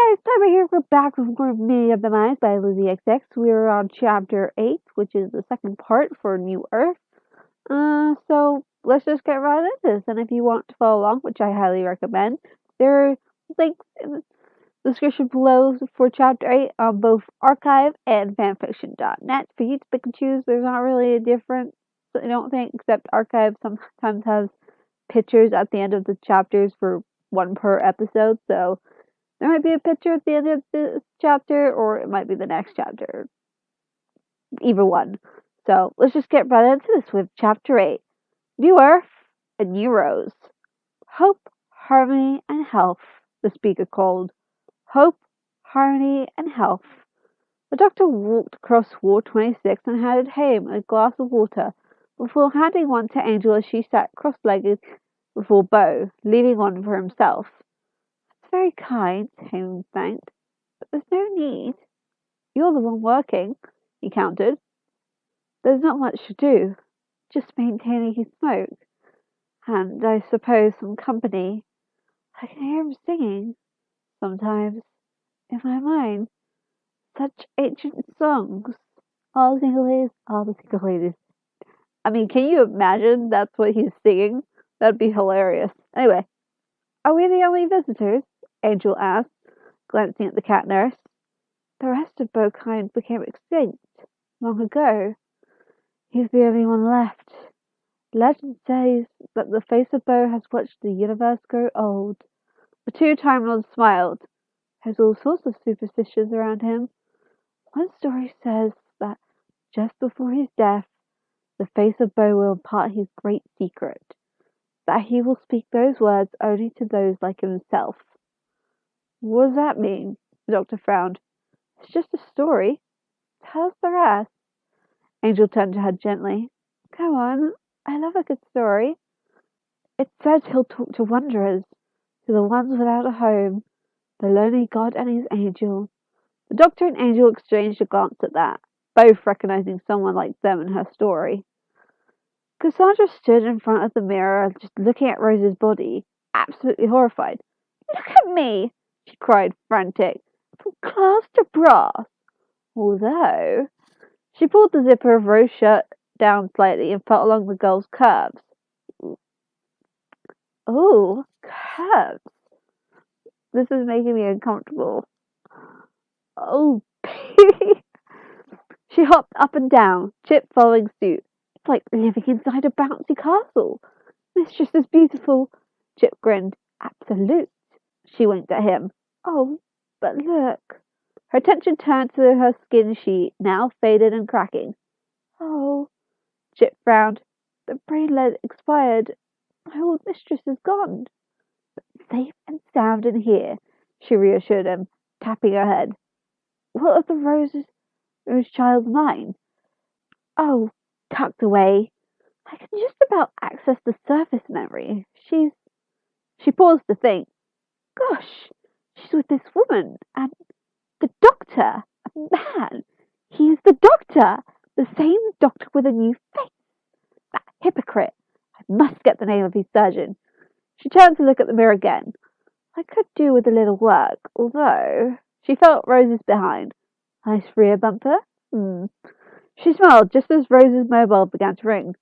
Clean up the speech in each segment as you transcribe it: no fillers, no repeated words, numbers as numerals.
guys, time here. We're back with more Mini of the Minds by LizzeXX. We're on chapter 8, which is the second part for New Earth. So let's just get right into this. And if you want to follow along, which I highly recommend, there are links in the description below for chapter 8 on both archive and fanfiction.net for you to pick and choose. There's not really a difference, I don't think, except archive sometimes has pictures at the end of the chapters for one per episode, so there might be a picture at the end of this chapter, or it might be the next chapter. Either one. So let's just get right into this with chapter 8. New Earth and New Rose. Hope, harmony, and health, the speaker called. Hope, harmony, and health. The doctor walked across Ward 26 and handed Haim a glass of water before handing one to Angel as she sat cross-legged before Bo, leaving one for himself. It's very kind, Haim thanked, but there's no need. You're the one working, he countered. There's not much to do, just maintaining his smoke, and I suppose some company. I can hear him singing, sometimes, in my mind, such ancient songs. All the single ladies, all the single ladies. I mean, can you imagine that's what he's singing? That'd be hilarious. Anyway, are we the only visitors? Angel asked, glancing at the cat nurse. The rest of Bokind became extinct long ago. He's the only one left. Legend says that the face of Bo has watched the universe grow old. The two Time Lords smiled. There's all sorts of superstitions around him. One story says that just before his death, the face of Bo will impart his great secret, that he will speak those words only to those like himself. What does that mean? The doctor frowned. It's just a story. Tell us the rest. Angel turned to her gently. Come on, I love a good story. It says he'll talk to wanderers, to the ones without a home, the lonely god and his angel. The doctor and Angel exchanged a glance at that, both recognizing someone like them in her story. Cassandra stood in front of the mirror, just looking at Rose's body, absolutely horrified. Look at me, she cried, frantic, from glass to brass. Although, she pulled the zipper of Rose's shirt down slightly and felt along the girl's curves. Oh, curves. This is making me uncomfortable. Oh, she hopped up and down, Chip following suit. It's like living inside a bouncy castle. Mistress is beautiful. Chip grinned. Absolute. She winked at him. Oh, but look. Her attention turned to her skin sheet, now faded and cracking. Oh, Chip frowned. The brain lead expired. My old mistress is gone. But safe and sound in here, she reassured him, tapping her head. What of the Rose child's mind? Oh, tucked away. I can just about access the surface memory. She paused to think. Gosh, she's with this woman, and the doctor, a man. He's the doctor, the same doctor with a new face. That hypocrite. I must get the name of his surgeon. She turned to look at the mirror again. I could do with a little work, although she felt Rose's behind. Nice rear bumper. She smiled just as Rose's mobile began to ring.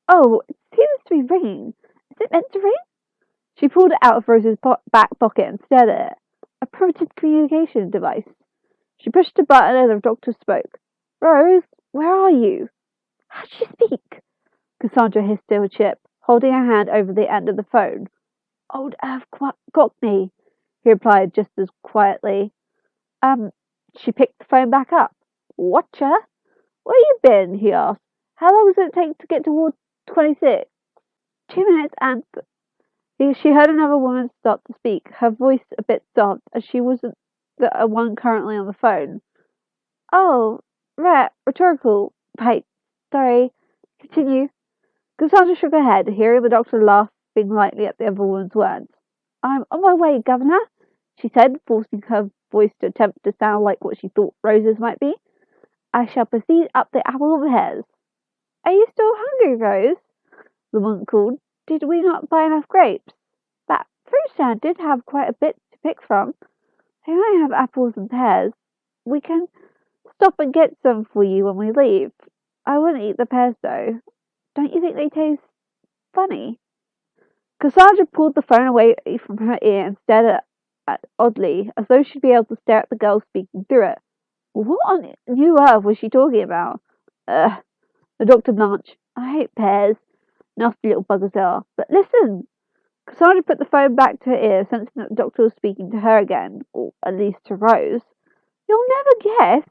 Oh, it seems to be ringing. Is it meant to ring? She pulled it out of Rose's back pocket and stared at it. A primitive communication device. She pushed a button and the doctor spoke. Rose, where are you? How'd she speak? Cassandra hissed to a Chip, holding her hand over the end of the phone. Old Earth got me, he replied just as quietly. She picked the phone back up. Watcha? Where you been? He asked. How long does it take to get to Ward 26? 2 minutes and... She heard another woman start to speak, her voice a bit soft, as she wasn't the one currently on the phone. Oh, rhetorical. Right, sorry. Continue. Cassandra shook her head, hearing the doctor laughing lightly at the other woman's words. I'm on my way, Governor, she said, forcing her voice to attempt to sound like what she thought Rose's might be. I shall proceed up the apple of pears. Are you still hungry, Rose? The monk called. Did we not buy enough grapes? That fruit stand did have quite a bit to pick from. They might have apples and pears. We can stop and get some for you when we leave. I wouldn't eat the pears, though. Don't you think they taste funny?" Cassandra pulled the phone away from her ear and stared at oddly, as though she'd be able to stare at the girl speaking through it. What on new earth was she talking about? Ugh. The doctor blanched. "I hate pears. Nasty little buggers they are. But listen!" Cassandra put the phone back to her ear, sensing that the doctor was speaking to her again, or at least to Rose. "You'll never guess.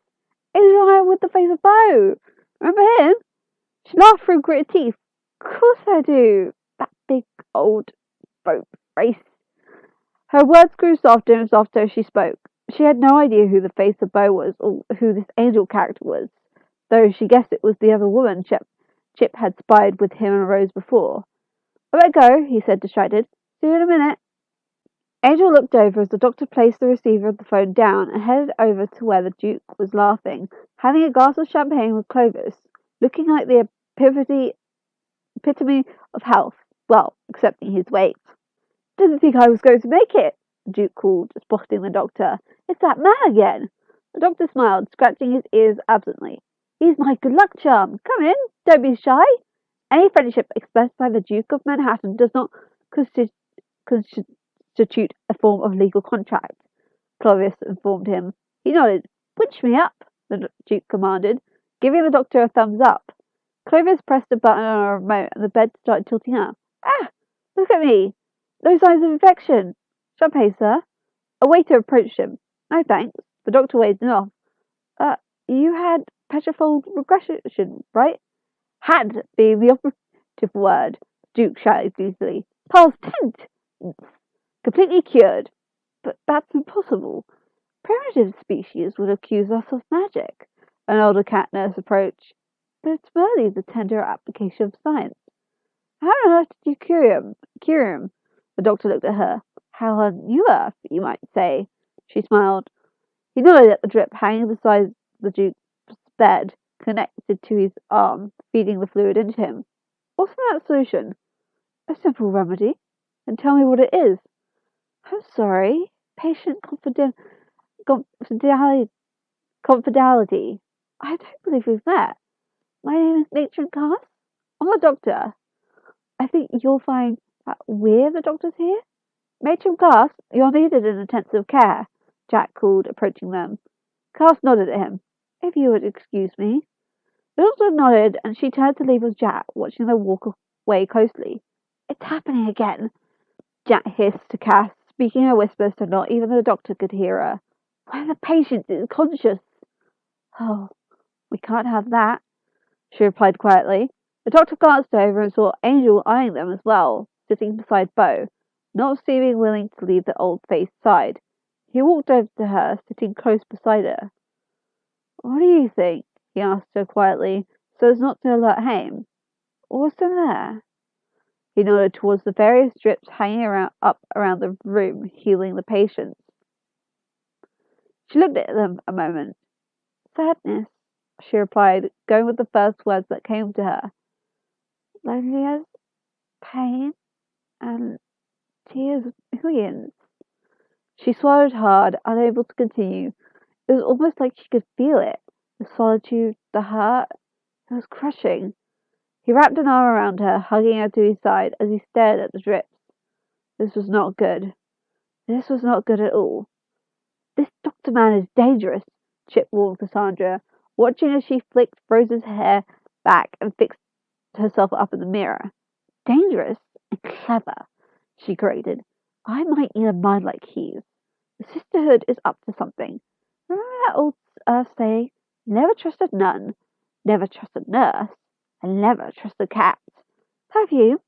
It's the guy with the face of Bo. Remember him?" She laughed through gritted teeth. "Of course I do. That big old boat race." Her words grew softer and softer as she spoke. She had no idea who the face of Bo was, or who this angel character was, though she guessed it was the other woman Chip had spied with him and Rose before. "I better go," he said, distracted. "See you in a minute." Angel looked over as the doctor placed the receiver of the phone down and headed over to where the Duke was laughing, having a glass of champagne with Clovis, looking like the epitome of health, well, excepting his weight. "Didn't think I was going to make it," the Duke called, spotting the doctor. "It's that man again." The doctor smiled, scratching his ears absently. "He's my good luck charm. Come in. Don't be shy. Any friendship expressed by the Duke of Manhattan does not constitute a form of legal contract," Clovis informed him. He nodded. "Winch me up," the Duke commanded, giving the doctor a thumbs up. Clovis pressed a button on a remote and the bed started tilting up. "Ah! Look at me! No signs of infection. Champagne, sir." A waiter approached him. "No, thanks." The doctor waved him off. You had petrified regression, right?" "Had" being the operative word, Duke shouted gleefully. "Past tense. Completely cured." "But that's impossible. Primitive species would accuse us of magic." An older cat nurse approached. "But it's merely the tender application of science." "How on earth did you cure him?" The doctor looked at her. "How on new earth, you might say." She smiled. He nodded at the drip hanging beside the Duke's bed, connected to his arm, feeding the fluid into him. "What's in that solution?" "A simple remedy." "Then tell me what it is." "I'm sorry. Patient confidentiality. I don't believe we've met. My name is Matron Cass. I'm a doctor. I think you'll find that we're the doctors here." "Matron Cass, you're needed in intensive care," Jack called, approaching them. Cass nodded at him. "If you would excuse me." The doctor nodded, and she turned to leave with Jack, watching them walk away closely. "It's happening again," Jack hissed to Cass, speaking in a whisper so not even the doctor could hear her. "When the patient is conscious." "Oh, we can't have that," she replied quietly. The doctor glanced over and saw Angel eyeing them as well, sitting beside Bo, not seeming willing to leave the old-faced side. He walked over to her, sitting close beside her. "What do you think?" he asked her quietly, so as not to alert Haim. "What's in there?" He nodded towards the various drips hanging up around the room, healing the patients. She looked at them a moment. "Sadness," she replied, going with the first words that came to her. "Loneliness, pain, and tears of millions." She swallowed hard, unable to continue. It was almost like she could feel it. The solitude, the hurt. It was crushing. He wrapped an arm around her, hugging her to his side as he stared at the drips. This was not good. This was not good at all. "This doctor man is dangerous," Chip warned Cassandra, watching as she flicked Rose's hair back and fixed herself up in the mirror. "Dangerous and clever," she corrected. "I might need a mind like his. The sisterhood is up to something. Remember that old saying? Never trust a nun, never trust a nurse, and never trust a cat. Perfume."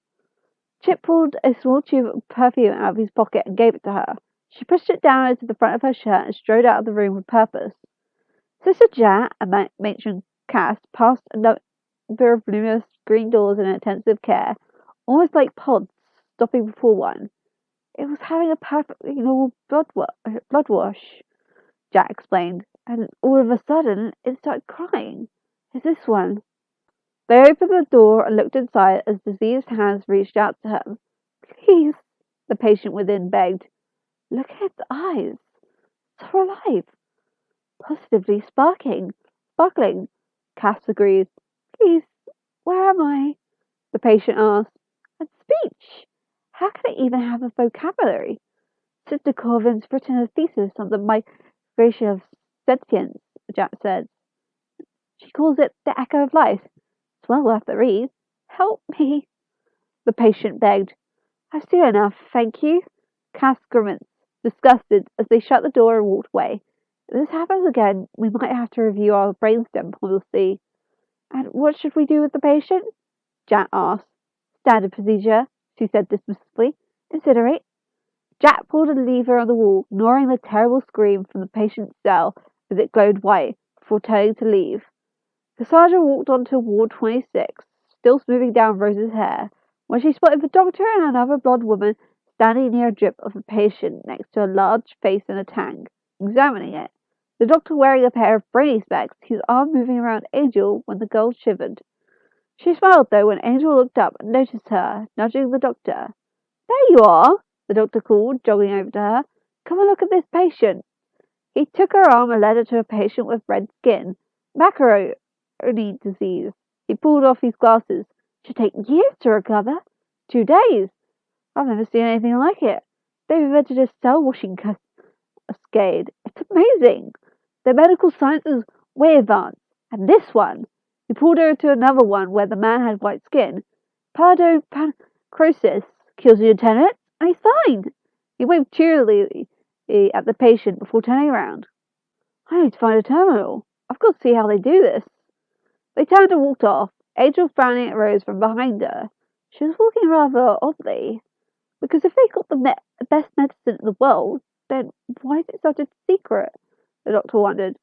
Chip pulled a small tube of perfume out of his pocket and gave it to her. She pushed it down into the front of her shirt and strode out of the room with purpose. Sister Jack and Matron Cass passed a number of luminous green doors in intensive care, almost like pods stopping before one. "It was having a perfectly normal blood wash," Jack explained, "and all of a sudden it started crying. Is this one?" They opened the door and looked inside as diseased hands reached out to her. "Please," the patient within begged. "Look at its eyes. are alive. Positively sparkling. Cass agrees. Please, where am I? The patient asks. And speech. How can it even have a vocabulary? Sister Corvin's written a thesis on the migration of sentience, Jack said. She calls it the echo of life. It's well worth the read. Help me, the patient begged. I've seen enough, thank you. Cass grimaced, disgusted, as they shut the door and walked away. If this happens again, we might have to review our brainstem policy. And what should we do with the patient? Jack asked. Standard procedure, she said dismissively. Incinerate. Jack pulled a lever on the wall, ignoring the terrible scream from the patient's cell as it glowed white, before turning to leave. Cassandra walked onto Ward 26, still smoothing down Rose's hair, when she spotted the doctor and another blonde woman standing near a drip of a patient next to a large face in a tank, examining it. The doctor wearing a pair of brainy specs, his arm moving around Angel when the girl shivered. She smiled, though, when Angel looked up and noticed her, nudging the doctor. There you are, the doctor called, jogging over to her. Come and look at this patient. He took her arm and led her to a patient with red skin. Macaroni disease. He pulled off his glasses. Should take years to recover. 2 days. I've never seen anything like it. They've invented a cell washing cascade. It's amazing. The medical science is way advanced. And this one. He pulled her to another one where the man had white skin. Paradocrosis kills you in 10 minutes, and he's fine. He waved cheerily at the patient before turning around. I need to find a terminal. I've got to see how they do this. They turned and walked off, Angel frowning at Rose from behind her. She was walking rather oddly, because if they got the best medicine in the world, then why is it such a secret? The doctor wondered.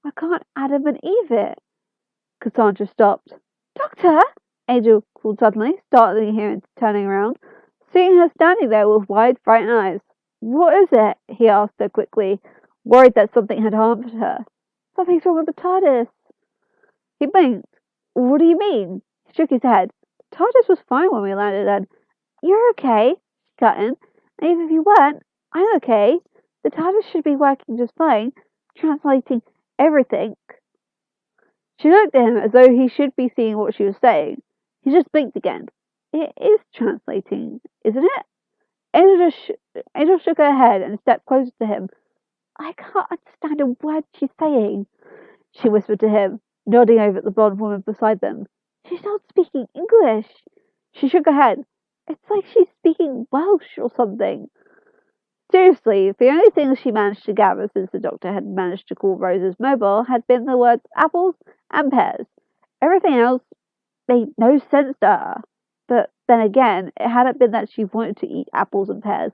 I can't Adam and Eve it. Cassandra stopped. Doctor! Angel called suddenly, startling him into turning around, seeing her standing there with wide, frightened eyes. What is it? He asked her quickly, worried that something had harmed her. Something's wrong with the TARDIS. He blinked. What do you mean? He shook his head. The TARDIS was fine when we landed, and you're okay, she cut in. And even if you weren't, I'm okay. The TARDIS should be working just fine, translating everything. She looked at him as though he should be seeing what she was saying. He just blinked again. It is translating, isn't it? Angel shook her head and stepped closer to him. I can't understand a word she's saying, she whispered to him, nodding over at the blonde woman beside them. She's not speaking English. She shook her head. It's like she's speaking Welsh or something. Seriously, the only thing she managed to gather since the doctor had managed to call Rose's mobile had been the words apples and pears. Everything else made no sense to her. But then again, it hadn't been that she wanted to eat apples and pears,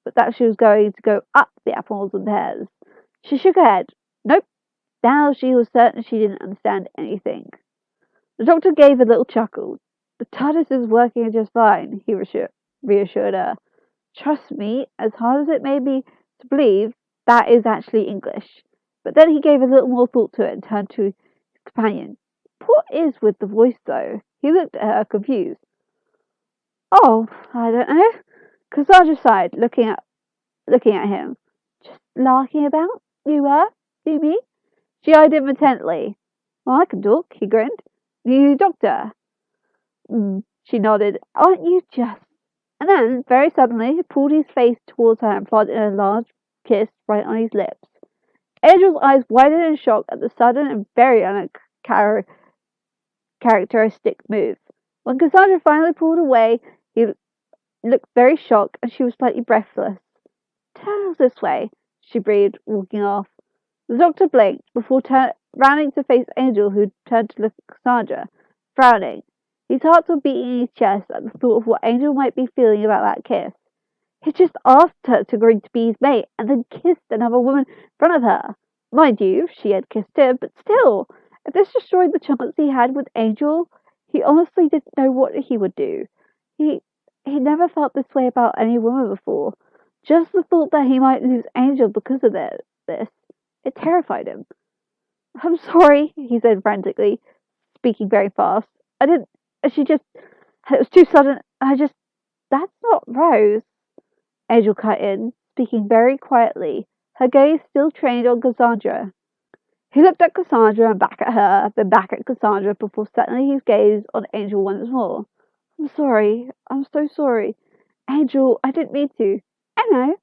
but that she was going to go up the apples and pears. She shook her head. Nope. Now she was certain she didn't understand anything. The doctor gave a little chuckle. The TARDIS is working just fine, he reassured her. Trust me, as hard as it may be to believe, that is actually English. But then he gave a little more thought to it and turned to his companion. What is with the voice, though? He looked at her, confused. Oh, I don't know. Cassandra sighed, looking at him. Just larking about? You were? You mean? She eyed him intently. Well, I can talk, he grinned. You doctor? She nodded. Aren't you just? And then, very suddenly, he pulled his face towards her and planted a large kiss right on his lips. Angel's eyes widened in shock at the sudden and very uncharacteristic move. When Cassandra finally pulled away, he looked very shocked and she was slightly breathless. Turn us this way, she breathed, walking off. The doctor blinked before rounding to face Angel, who turned to look at Cassandra, frowning. His heart was beating in his chest at the thought of what Angel might be feeling about that kiss. He just asked her to agree to be his mate and then kissed another woman in front of her. Mind you, she had kissed him, but still, if this destroyed the chance he had with Angel, he honestly didn't know what he would do. He never felt this way about any woman before. Just the thought that he might lose Angel because of this, it terrified him. I'm sorry, he said frantically, speaking very fast. It was too sudden. That's not Rose. Angel cut in, speaking very quietly, her gaze still trained on Cassandra. He looked at Cassandra and back at her, then back at Cassandra before settling his gaze on Angel once more. I'm sorry. I'm so sorry. Angel, I didn't mean to. I know.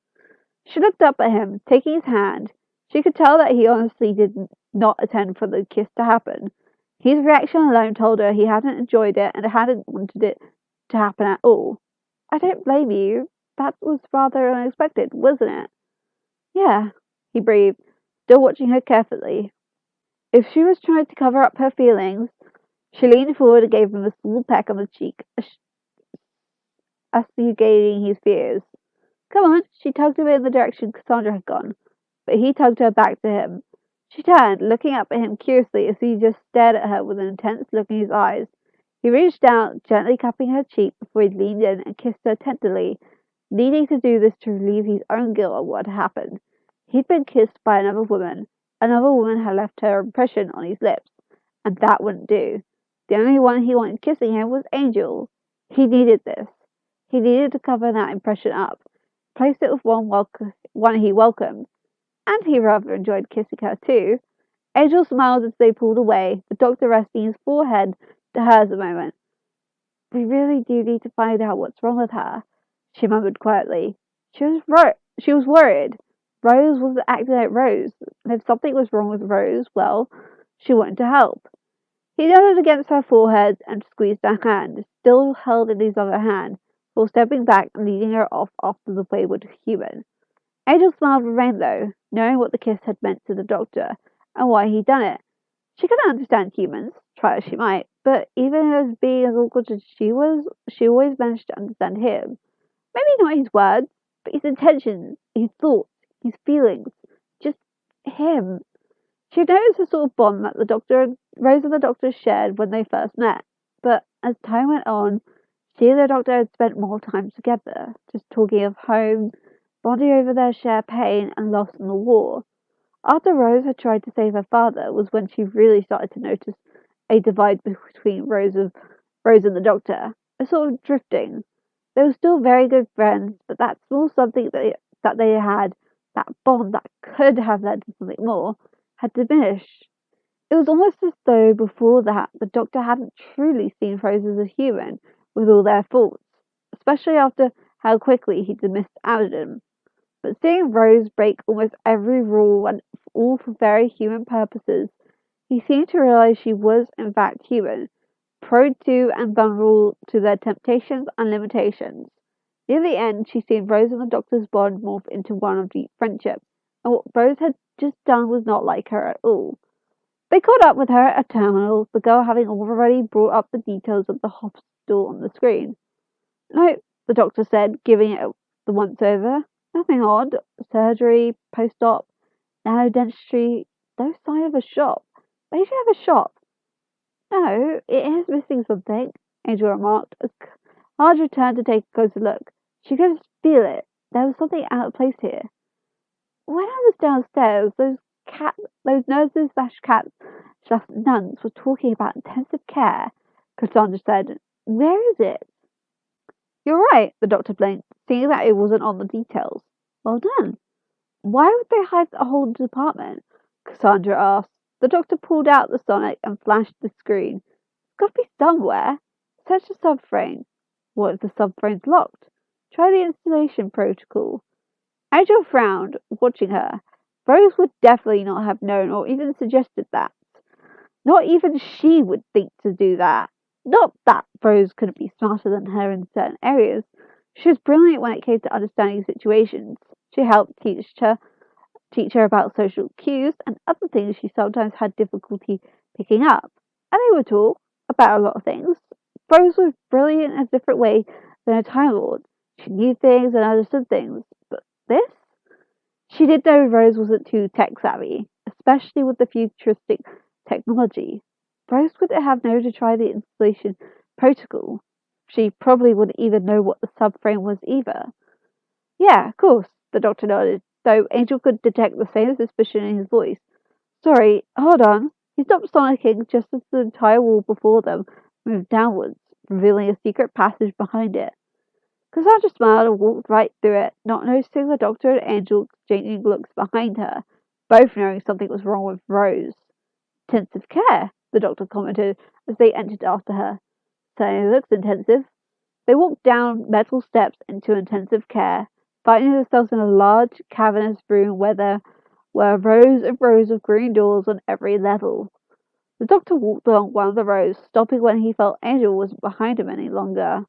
She looked up at him, taking his hand. She could tell that he honestly did not intend for the kiss to happen. His reaction alone told her he hadn't enjoyed it and hadn't wanted it to happen at all. I don't blame you. That was rather unexpected, wasn't it? Yeah, he breathed, still watching her carefully. If she was trying to cover up her feelings, she leaned forward and gave him a small peck on the cheek, assuaging his fears. Come on, she tugged him in the direction Cassandra had gone, but he tugged her back to him. She turned, looking up at him curiously as he just stared at her with an intense look in his eyes. He reached out, gently cupping her cheek before he leaned in and kissed her tenderly, needing to do this to relieve his own guilt at what had happened. He'd been kissed by another woman. Another woman had left her impression on his lips, and that wouldn't do. The only one he wanted kissing him was Angel. He needed this. He needed to cover that impression up, place it with one he welcomed, and he rather enjoyed kissing her too. Angel smiled as they pulled away, the doctor resting his forehead to hers a moment. We really do need to find out what's wrong with her, she murmured quietly. She was worried. Rose wasn't acting like Rose, and if something was wrong with Rose, well, she wanted to help. He nodded against her forehead and squeezed her hand, still held in his other hand, before stepping back and leading her off after the wayward human. Angel smiled with rain, though, knowing what the kiss had meant to the doctor, and why he'd done it. She couldn't understand humans, try as she might, but even as being as awkward as she was, she always managed to understand him. Maybe not his words, but his intentions, his thoughts, his feelings. Just him. She had noticed the sort of bond that Rose and the doctor shared when they first met, but as time went on, she and the doctor had spent more time together, just talking of home, bonding over their shared pain and loss in the war. After Rose had tried to save her father was when she really started to notice a divide between Rose and the doctor, a sort of drifting. They were still very good friends, but that small something that they had, that bond that could have led to something more, had diminished. It was almost as though before that the doctor hadn't truly seen Rose as a human with all their faults, especially after how quickly he dismissed Adam. But seeing Rose break almost every rule and all for very human purposes, he seemed to realize she was in fact human, prone to and vulnerable to their temptations and limitations. Near the end, she seen Rose and the doctor's bond morph into one of deep friendship, and what Rose had just done was not like her at all. They caught up with her at a terminal, the girl having already brought up the details of the hospital on the screen. No, the doctor said, giving it the once over. Nothing odd. Surgery, post-op, nanodentistry, no sign of a shop. They should have a shop. No, it is missing something, Angel remarked as Marge returned to take a closer look. She could feel it. There was something out of place here. When I was downstairs, those nurses slash cats slash nuns were talking about intensive care, Cassandra said. Where is it? You're right, the doctor blinked, seeing that it wasn't on the details. Well done. Why would they hide the whole department? Cassandra asked. The doctor pulled out the sonic and flashed the screen. It's got to be somewhere. Search the subframe. What if the subframe's locked? Try the installation protocol. Angel frowned, watching her. Rose would definitely not have known or even suggested that. Not even she would think to do that. Not that Rose couldn't be smarter than her in certain areas. She was brilliant when it came to understanding situations. She helped teach her about social cues and other things she sometimes had difficulty picking up. And they would talk about a lot of things. Rose was brilliant in a different way than a Time Lord. She knew things and understood things. But this? She did know Rose wasn't too tech savvy, especially with the futuristic technology. Rose wouldn't have known to try the installation protocol. She probably wouldn't even know what the subframe was either. Yeah, of course, the doctor nodded, though Angel could detect the same suspicion in his voice. Sorry, hold on. He stopped sonicking just as the entire wall before them moved downwards, revealing a secret passage behind it. Cassandra smiled and walked right through it, not noticing the doctor and Angel exchanging looks behind her, both knowing something was wrong with Rose. Intensive care, the doctor commented as they entered after her. Certainly looks intensive. They walked down metal steps into intensive care, finding themselves in a large, cavernous room where there were rows and rows of green doors on every level. The doctor walked along one of the rows, stopping when he felt Angel wasn't behind him any longer.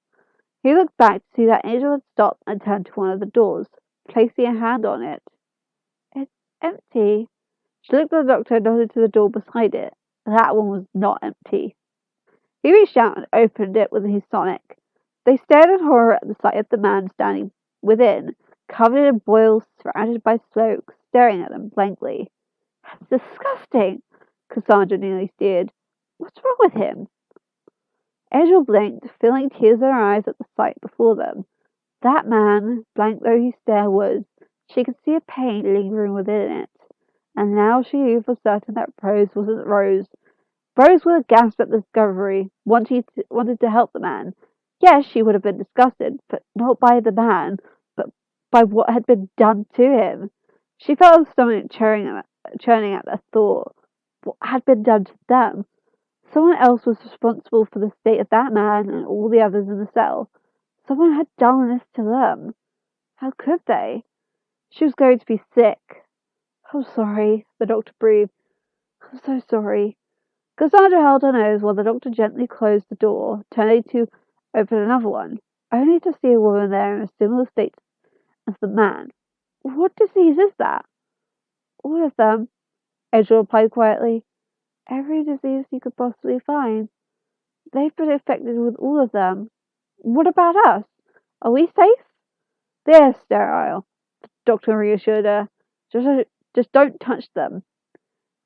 He looked back to see that Angel had stopped and turned to one of the doors, placing a hand on it. It's empty. She looked at the doctor and nodded to the door beside it. That one was not empty. He reached out and opened it with his sonic. They stared in horror at the sight of the man standing within, covered in boils, surrounded by smoke, staring at them blankly. That's disgusting, Cassandra nearly sneered. What's wrong with him? Angel blinked, feeling tears in her eyes at the sight before them. That man, blank though his stare was, she could see a pain lingering within it. And now she knew for certain that Rose wasn't Rose. Rose would have gasped at the discovery, wanted to help the man. Yes, she would have been disgusted, but not by the man, but by what had been done to him. She felt her stomach churning at the thought. What had been done to them? Someone else was responsible for the state of that man and all the others in the cell. Someone had done this to them. How could they? She was going to be sick. I'm sorry, the doctor breathed. I'm so sorry. Cassandra held her nose while the doctor gently closed the door, turning to open another one, only to see a woman there in a similar state as the man. What disease is that? All of them, Angel replied quietly. Every disease you could possibly find. They've been infected with all of them. What about us? Are we safe? They're sterile, the doctor reassured her. Just don't touch them.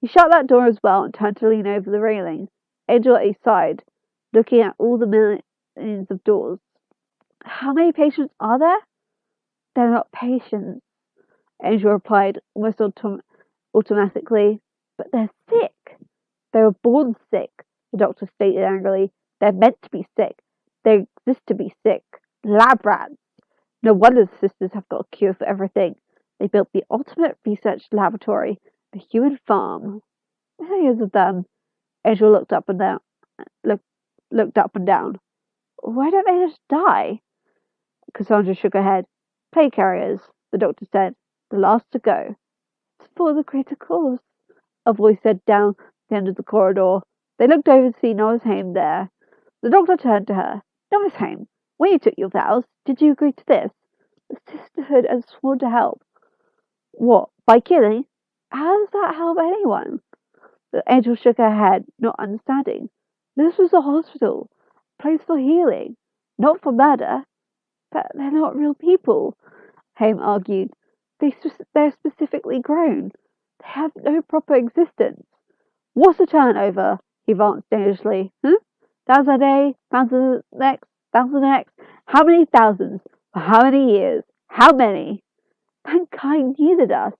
He shut that door as well and turned to lean over the railing, Angel at his side, looking at all the millions of doors. How many patients are there? They're not patients, Angel replied almost automatically. But they're sick. They were born sick, the doctor stated angrily. They're meant to be sick. They exist to be sick. Lab rats. No wonder the sisters have got a cure for everything. They built the ultimate research laboratory, the human farm. Millions of them. Angel looked up and down. Why don't they just die? Cassandra shook her head. Plague carriers, the doctor said. The last to go. It's for the greater cause, a voice said down the end of the corridor. They looked over to see Noah's Haim there. The doctor turned to her. Noah's Haim, when you took your vows, did you agree to this? The sisterhood has sworn to help. What, by killing? How does that help anyone? The angel shook her head, not understanding. This was a hospital, a place for healing, not for murder. But they're not real people, Haim argued. They're specifically grown. They have no proper existence. What's the turnover? He advanced dangerously. 1,000 a day, 1,000 the next, 1,000 the next. How many thousands? For how many years? How many? Mankind needed us.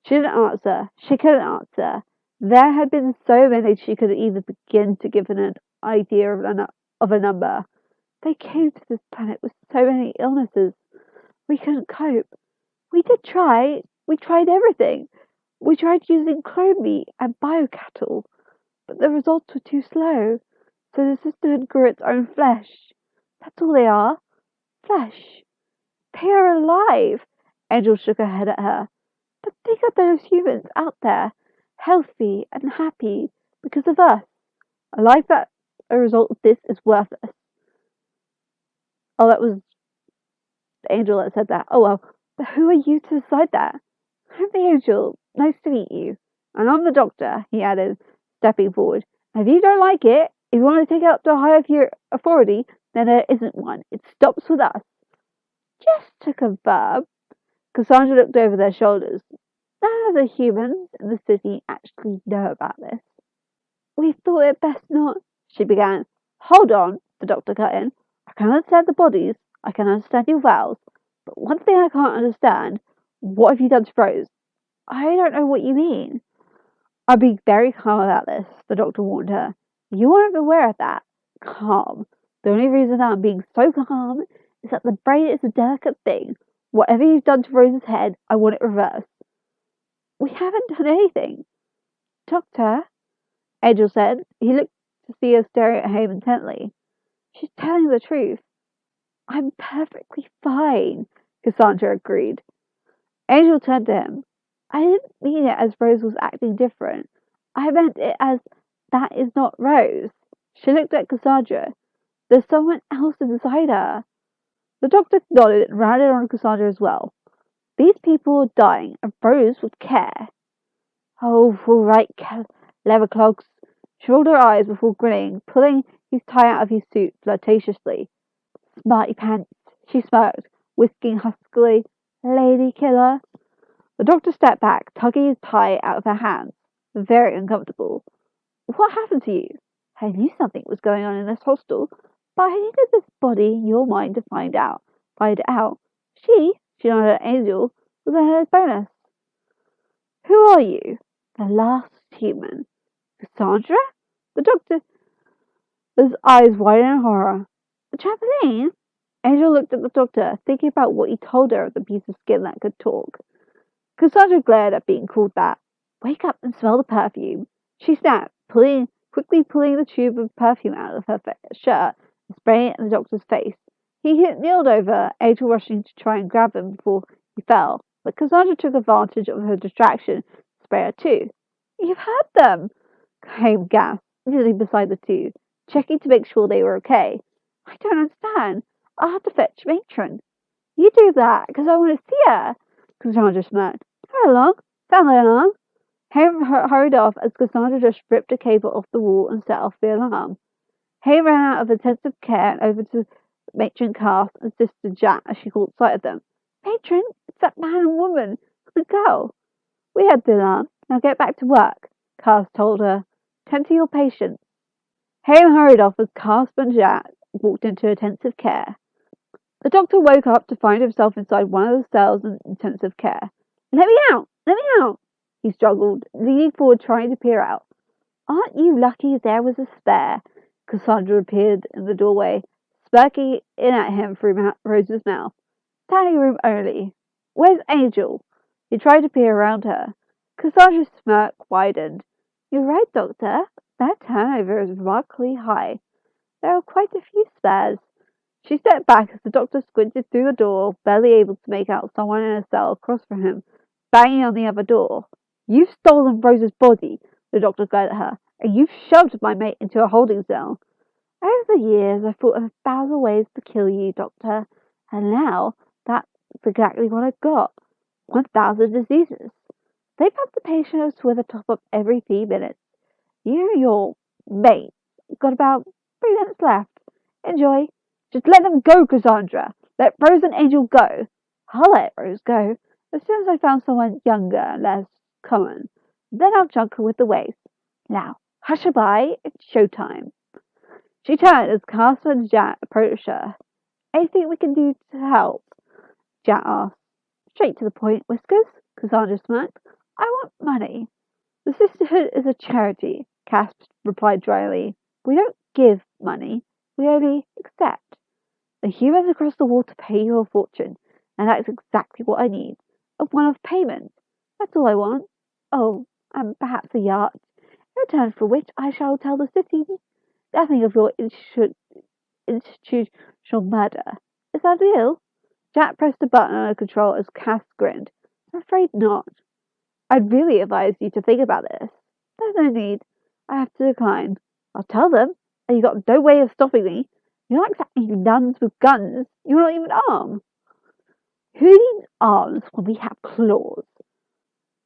She didn't answer. She couldn't answer. There had been so many she couldn't even begin to give an idea of a number. They came to this planet with so many illnesses. We couldn't cope. We did try. We tried everything. We tried using clone meat and biocattle, but the results were too slow. So the sisterhood grew its own flesh. That's all they are. Flesh. They are alive. Angel shook her head at her. But think of those humans out there, healthy and happy because of us. A life that a result of this is worthless. Oh, that was the angel that said that. Oh well. But who are you to decide that? I'm the angel. Nice to meet you. And I'm the doctor, he added, stepping forward. If you don't like it, if you want to take it up to a higher authority, then there isn't one. It stops with us. Just to confirm, Cassandra looked over their shoulders. None of the humans in the city actually know about this. We thought it best not, she began. Hold on, the doctor cut in. I can understand the bodies, I can understand your vows, but one thing I can't understand, what have you done to Rose? I don't know what you mean. I'll be very calm about this, the doctor warned her. You want to be aware of that. Calm. The only reason I'm being so calm is that the brain is a delicate thing. Whatever you've done to Rose's head, I want it reversed. We haven't done anything. Doctor, Angel said. He looked to see her staring at him intently. She's telling the truth. I'm perfectly fine, Cassandra agreed. Angel turned to him. I didn't mean it as Rose was acting different. I meant it as that is not Rose. She looked at Cassandra. There's someone else inside her. The doctor nodded and rounded on Cassandra as well. These people are dying, and Rose would care. Oh, all right, leather clogs. She rolled her eyes before grinning, pulling his tie out of his suit flirtatiously. Smarty pants, she smirked, whisking huskily. Lady killer. The doctor stepped back, tugging his tie out of her hands. Very uncomfortable. What happened to you? I knew something was going on in this hostel, but I needed this body in your mind to find out. Find it out. She nodded at Angel, was a added bonus. Who are you? The last human. Cassandra? The doctor's eyes widened in horror. The trampoline? Angel looked at the doctor, thinking about what he told her of the piece of skin that could talk. Cassandra glared at being called that. Wake up and smell the perfume. She snapped, quickly pulling the tube of perfume out of her shirt and spraying it in the doctor's face. He kneeled over, Angel rushing to try and grab him before he fell, but Cassandra took advantage of her distraction to spray her too. You've heard them, came Gas, kneeling beside the two, checking to make sure they were okay. I don't understand. I'll have to fetch Matron. You do that, because I want to see her, Cassandra smirked. Hurry along. Sound the alarm. Hayden hurried off as Cassandra just ripped a cable off the wall and set off the alarm. Hayden ran out of intensive care and over to Matron Cass and Sister Jack as she caught sight of them. Matron, it's that man and woman. The girl. We had the alarm. Now get back to work, Cass told her. Tend to your patients. Hayden hurried off as Cass and Jack walked into intensive care. The doctor woke up to find himself inside one of the cells in intensive care. Let me out! Let me out! He struggled, leaning forward trying to peer out. Aren't you lucky there was a spare? Cassandra appeared in the doorway, smirking in at him through Rose's mouth. Standing room only. Where's Angel? He tried to peer around her. Cassandra's smirk widened. You're right, Doctor. Their turnover is remarkably high. There are quite a few spares. She stepped back as the doctor squinted through the door, barely able to make out someone in a cell across from him, banging on the other door. You've stolen Rose's body, the doctor glared at her, and you've shoved my mate into a holding cell. Over the years, I've thought of 1,000 ways to kill you, Doctor, and now that's exactly what I've got. 1,000 diseases. They pump the patients with a top-up every 3 minutes. You and your mate got about 3 minutes left. Enjoy. Just let them go, Cassandra. Let Rose and Angel go. I'll let Rose go as soon as I found someone younger and less common. Then I'll junk her with the waste. Now, hush a bye. It's showtime. She turned as Cass and Jack approached her. Anything we can do to help? Jack asked. Straight to the point, Whiskers, Cassandra smirked. I want money. The sisterhood is a charity, Cass replied dryly. We don't give money. We only accept. The humans across the water pay you a fortune, and that's exactly what I need. A one-off payment. That's all I want. Oh, and perhaps a yacht, in return for which I shall tell the city nothing of your institutional murder. Is that a deal? Jack pressed a button on her control as Cass grinned. I'm afraid not. I'd really advise you to think about this. There's no need. I have to decline. I'll tell them, and you've got no way of stopping me. You're not exactly nuns with guns. You're not even armed. Who needs arms when we have claws?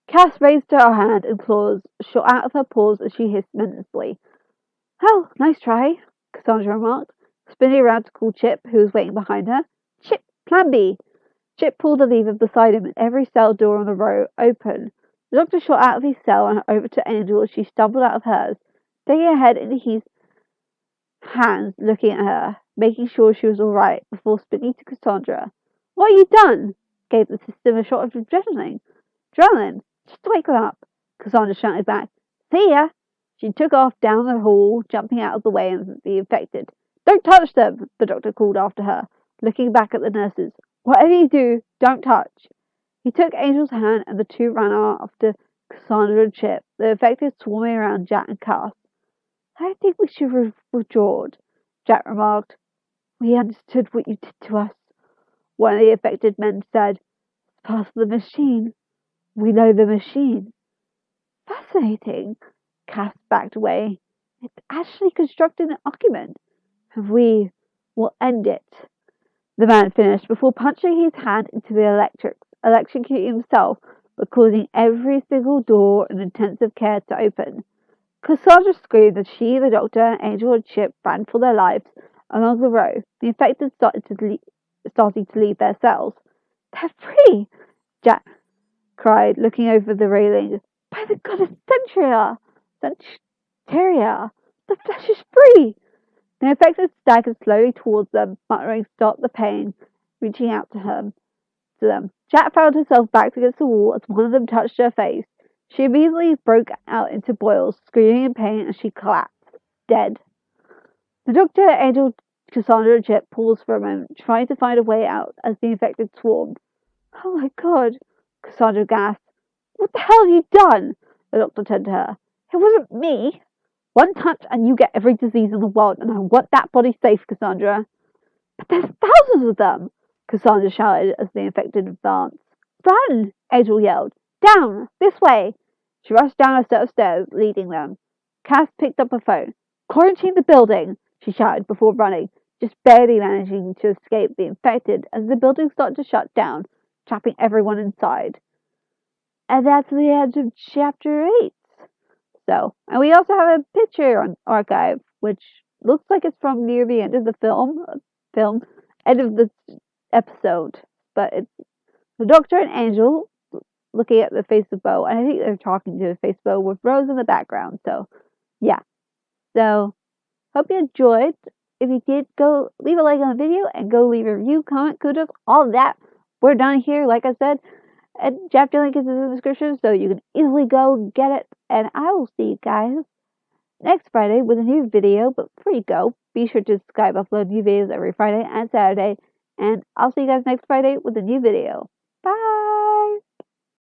Cass raised her hand and claws shot out of her paws as she hissed menacingly. Oh, nice try, Cassandra remarked, spinning around to call Chip, who was waiting behind her. Chip, plan B. Chip pulled a lever beside him and every cell door on the row opened. The doctor shot out of his cell and over to Angel as she stumbled out of hers, sticking her head into his hands, looking at her, making sure she was all right before spinning to Cassandra. What have you done? Gave the system a shot of adrenaline. Adrenaline? Just wake her up, Cassandra shouted back. See ya! She took off down the hall, jumping out of the way of the infected. Don't touch them, the doctor called after her, looking back at the nurses. Whatever you do, don't touch. He took Angel's hand and the two ran after Cassandra and Chip, the infected swarming around Jack and Cass. I think we should have withdrawn, Jack remarked. We understood what you did to us, one of the affected men said. It's part of the machine. We know the machine. Fascinating. Cass backed away. It's actually constructed an argument, and we will end it. The man finished before punching his hand into the electrocuting himself, but causing every single door in intensive care to open. Cassandra screamed as she, the doctor, Angel, and Chip ran for their lives along the row. The infected starting to leave their cells. They're free! Jack cried, looking over the railing. By the goddess Centuria, the flesh is free! The infected staggered slowly towards them, muttering, Stop the pain, reaching out to them. Jack found herself back against the wall as one of them touched her face. She immediately broke out into boils, screaming in pain as she collapsed, dead. The doctor, Angel, Cassandra, and Chip paused for a moment, trying to find a way out as the infected swarmed. Oh my god, Cassandra gasped. What the hell have you done? The doctor turned to her. It wasn't me. One touch and you get every disease in the world, and I want that body safe, Cassandra. But there's thousands of them, Cassandra shouted as the infected advanced. Run! Angel yelled. Down! This way! She rushed down a set of stairs, leading them. Cass picked up her phone. Quarantine the building! She shouted before running, just barely managing to escape the infected as the building started to shut down, trapping everyone inside. And that's the end of chapter 8. So, and we also have a picture on archive, which looks like it's from near the end of the end of the episode. But it's the Doctor and Angel looking at the face of Bo, and I think they're talking to the face of Bo with Rose in the background. So, yeah. So, hope you enjoyed. If you did, go leave a like on the video and go leave a review, comment, kudos, all of that. We're done here, like I said. And chapter link is in the description, so you can easily go get it. And I will see you guys next Friday with a new video. But before you go, be sure to subscribe. Upload new videos every Friday and Saturday. And I'll see you guys next Friday with a new video. Bye!